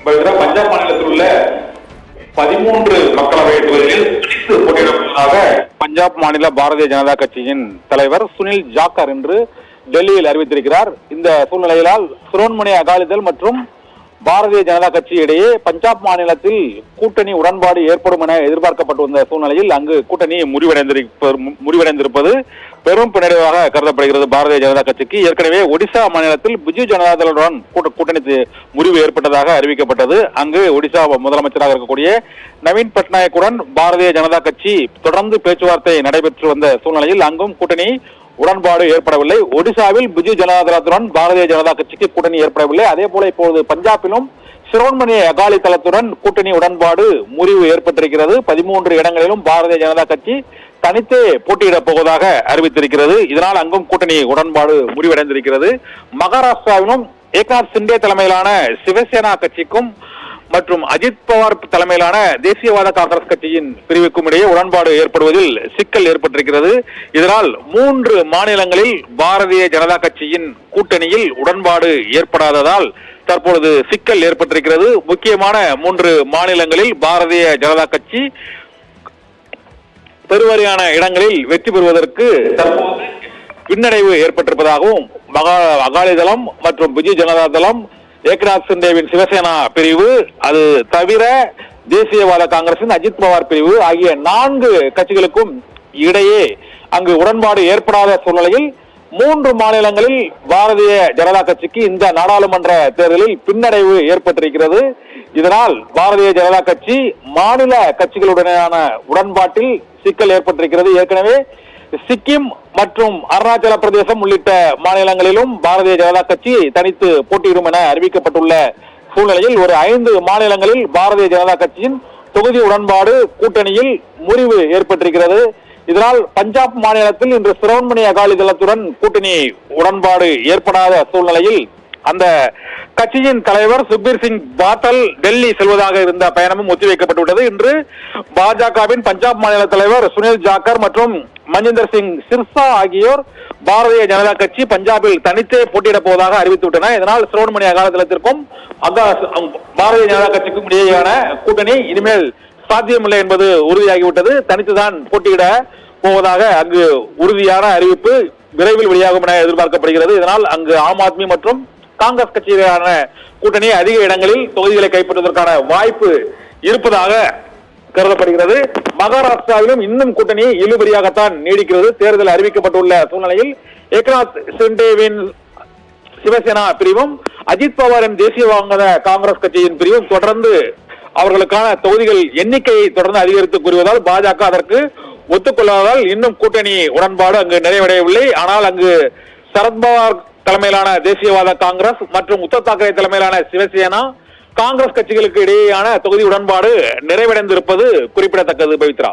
பஞ்சாப் மாநிலத்தில் உள்ள 13 மக்களவை தொகுதிகளில் தனித்து போட்டியிடப்போவதாக பஞ்சாப் மாநில பாரதிய ஜனதா கட்சியின் தலைவர் சுனில் ஜாக்கர் இன்று டெல்லியில் அறிவித்திருக்கிறார். இந்த சூழ்நிலையிலால் சிரோன்மணி அகாலிதள் மற்றும் பாரதிய ஜனதா கட்சி இடையே பஞ்சாப் மாநிலத்தில் கூட்டணி உடன்பாடு ஏற்படும் என எதிர்பார்க்கப்பட்டு வந்த சூழ்நிலையில் அங்கு கூட்டணி முறிவடைந்திருப்பது பெரும் பின்னடைவாக கருதப்படுகிறது. பாரதிய ஜனதா கட்சிக்கு ஏற்கனவே ஒடிசா மாநிலத்தில் பிஜு ஜனதாதளுடன் கூட்டணி முறிவு ஏற்பட்டதாக அறிவிக்கப்பட்டது. அங்கு ஒடிசா முதலமைச்சராக இருக்கக்கூடிய நவீன் பட்நாயக்குடன் பாரதிய ஜனதா கட்சி தொடர்ந்து பேச்சுவார்த்தை நடைபெற்று வந்த சூழ்நிலையில் அங்கும் கூட்டணி உடன்பாடு ஏற்படவில்லை. ஒடிசாவில் பிஜு ஜனதாதளத்துடன் பாரதிய ஜனதா கட்சிக்கு கூட்டணி ஏற்படவில்லை. அதே போல இப்போது பஞ்சாபிலும் சிரோன்மணி அகாலி தளத்துடன் கூட்டணி உடன்பாடு முறிவு ஏற்பட்டிருக்கிறது. 13 இடங்களிலும் பாரதிய ஜனதா கட்சி தனித்தே போட்டியிடப் போவதாக அறிவித்திருக்கிறது. இதனால் அங்கும் கூட்டணி உடன்பாடு முறிவடைந்திருக்கிறது. மகாராஷ்டிராவிலும் ஏக்நாத் சிண்டே தலைமையிலான சிவசேனா கட்சிக்கும் மற்றும் அஜித் பவார் தலைமையிலான தேசியவாத காங்கிரஸ் கட்சியின் பிரிவுக்கும் இடையே உடன்பாடு ஏற்படுவதில் சிக்கல் ஏற்பட்டிருக்கிறது. இதனால் 3 மாநிலங்களில் பாரதிய ஜனதா கட்சியின் கூட்டணியில் உடன்பாடு ஏற்படாததால் தற்பொழுது சிக்கல் ஏற்பட்டிருக்கிறது. முக்கியமான 3 மாநிலங்களில் பாரதிய ஜனதா கட்சி பெருவாரியான இடங்களில் வெற்றி பெறுவதற்கு தற்போது பின்னடைவு ஏற்பட்டிருப்பதாகவும் அகாலிதளம் மற்றும் பிஜு ஜனதா தளம், ஏக்நாத் சிண்டேவின் சிவசேனா பிரிவு, அது தவிர தேசியவாத காங்கிரசின் அஜித் பவார் பிரிவு ஆகிய 4 கட்சிகளுக்கும் இடையே அங்கு உடன்பாடு ஏற்படாத சூழ்நிலையில் 3 மாநிலங்களில் பாரதிய ஜனதா கட்சிக்கு இந்த நாடாளுமன்ற தேர்தலில் பின்னடைவு ஏற்பட்டிருக்கிறது. இதனால் பாரதிய ஜனதா கட்சி மாநில கட்சிகளுடனான உடன்பாட்டில் சிக்கல் ஏற்பட்டிருக்கிறது. ஏற்கனவே சிக்கிம் மற்றும் அருணாச்சல பிரதேசம் உள்ளிட்ட மாநிலங்களிலும் பாரதிய ஜனதா கட்சி தனித்து போட்டியிடும் என அறிவிக்கப்பட்டுள்ள சூழ்நிலையில் ஒரு 5 மாநிலங்களில் பாரதிய ஜனதா கட்சியின் தொகுதி உடன்பாடு கூட்டணியில் முறிவு ஏற்பட்டிருக்கிறது. இதனால் பஞ்சாப் மாநிலத்தில் இன்று சிரோன்மணி அகாலி தளத்துடன் கூட்டணி உடன்பாடு ஏற்படாத சூழ்நிலையில் அந்த கட்சியின் தலைவர் சுக்பீர் சிங் பாதல் டெல்லி செல்வதாக இருந்த பயணமும் ஒத்திவைக்கப்பட்டுள்ளது. இன்று பாஜகவின் பஞ்சாப் மாநில தலைவர் சுனில் ஜாக்கர் மற்றும் மஞ்சிந்தர் சிங் சிர்சா ஆகியோர் பாரதிய ஜனதா கட்சி பஞ்சாபில் தனித்தே போட்டியிடப் போவதாக அறிவித்துவிட்டனர். இதனால் சிரோன்மணி அகாலி தளத்திற்கும் பாரதிய ஜனதா கட்சிக்கும் இடையேயான கூட்டணி இனிமேல் சாத்தியமில்லை என்பது உறுதியாகிவிட்டது. தனித்துதான் போட்டியிட போவதாக அங்கு உறுதியான அறிவிப்பு விரைவில் வெளியாகும் என எதிர்பார்க்கப்படுகிறது. இதனால் அங்கு ஆம் ஆத்மி மற்றும் காங்கிரஸ் கட்சியிலான கூட்டணி அதிக இடங்களில் தொகுதிகளை கைப்பற்றுவதற்கான வாய்ப்பு இருப்பதாக கருதப்படுகிறது. மகாராஷ்டிராவிலும் இன்னும் கூட்டணி இழுபறியாகத்தான் நீடிக்கிறது. தேர்தல் அறிவிக்கப்பட்டுள்ள சூழ்நிலையில் ஏக்நாத் சிண்டேவின் சிவசேனா பிரிவும் அஜித் பவாரின் தேசியவாத காங்கிரஸ் கட்சியின் பிரிவும் தொடர்ந்து அவர்களுக்கான தொகுதிகள் எண்ணிக்கையை தொடர்ந்து அதிகரித்து கூறுவதால் பாஜக அதற்கு ஒத்துக்கொள்ளாததால் இன்னும் கூட்டணி உடன்பாடு அங்கு நிறைவடையவில்லை. ஆனால் அங்கு சரத்பவார் தலைமையிலான தேசியவாத காங்கிரஸ் மற்றும் உத்தவ் தாக்கரே தலைமையிலான சிவசேனா காங்கிரஸ் கட்சிகளுக்கு இடையேயான தொகுதி உடன்பாடு நிறைவடைந்திருப்பது குறிப்பிடத்தக்கது. பவித்ரா.